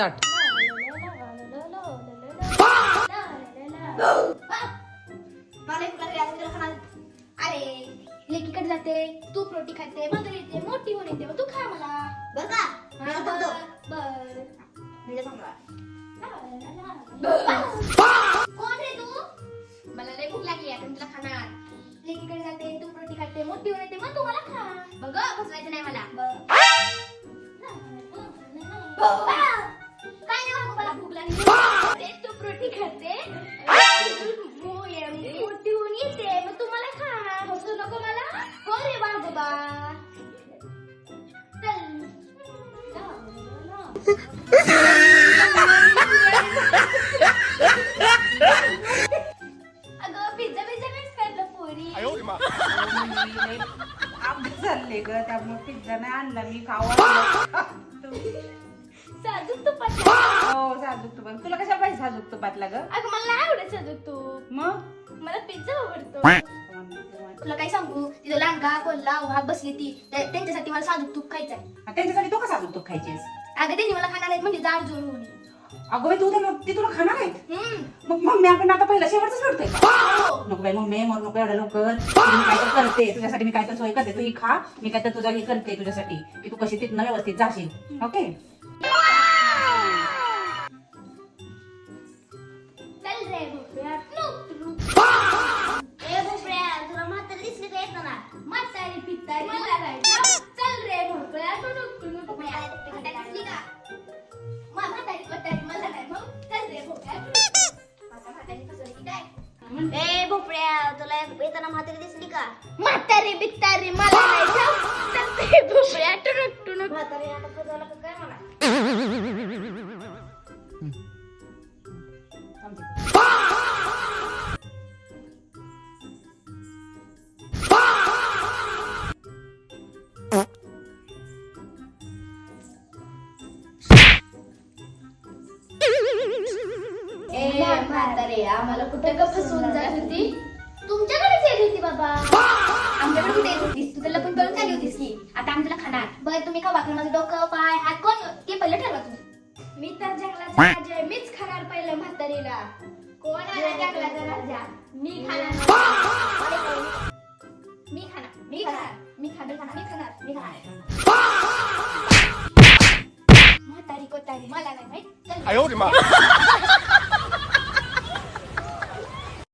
अरे लेकीकडे जाते, तू रोटी खाते, मग येते, मोठी होऊन येते, तू खा मला बघा. कोण रे तू? मला लय भूक लागली आहे, तुला खाणार. लेकीकडे जाते, तू रोटी खाते, मोठी होऊन येते, मग तू मला खा. बघ बसवायचं नाही मला. काय नाही बाबा, मला भूक लागली. तू रोटी खाते, मोठी होऊन येते, मग तू मला खा. बसू नको मला. हो रे बाबा. अगं पिझ्झा नाहीच खाल्लं पोरी. अभ्यास चालले ग, त्यामुळे पिझ्झा नाही आणला मी. खावा साजूक तुपात. हो साजूक तुपात. तुला कशाला पाहिजे साजूक तुपातला ग? अगं मला नाही आवडत साजूक तूप. मग मला पिझ्झा आवडतो. तुला काय सांगू, तिथं लांडगा कोल्हा वाघ बसली ती, त्यांच्यासाठी मला साजूक तूप खायचंय. त्यांच्यासाठी तू का साजूक तूप खायचीस? अगं त्यांनी मला खाणार आहेत म्हणजे जाड जोड होऊन. अगं बाई, तू ती तुला खाणार आहेत? मग मम्मी आपण आता पहिला शेवटच करतोय. नको बाई मम्मी, मग नको एवढ्या लवकर. मी काय तर करते तुझ्यासाठी, मी काय तर सोय करते, तू ही खा. मी काय तर तुझा हे करते तुझ्यासाठी, की तू कशी तिथनं व्यवस्थित जाशील. ओके चल रे भोपळ्या. ए भोपळ्या, तुला म्हातारी दिसली का येताना? म्हातारी पितारी मला नाही. चल रे भोपळ्या. दिसली का? म्हातारी मला नाही. मग चल रे भोपळ्या. माझ्या म्हातारी फसवली काय? ए भोपळ्या, तुला येताना म्हातारी दिसली का? म्हातारी बितारी मला नाही. चल रे भोपळ्या. टुनुक म्हातारी आता फसवलं का काय मला? म्हातारे, आम्हाला कुठे का फसवून जात होती? तुमच्याकडेच येत होती बाबा. आमच्याकडे कुठे येत होतीस? तू त्याला पण कळून चालली होतीस की आता आम्ही तुला खाणार. बरं तुम्ही खावा, माझं डोकं पाय हात कोण ते पहिलं ठरवा तुम्ही. मी तर जंगलाचा राजा आहे, मीच खाणार पहिलं म्हातारीला. कोण आहे जंगलाचा राजा? मी खाणार. म्हातारी कोतारी मला नाही माहित.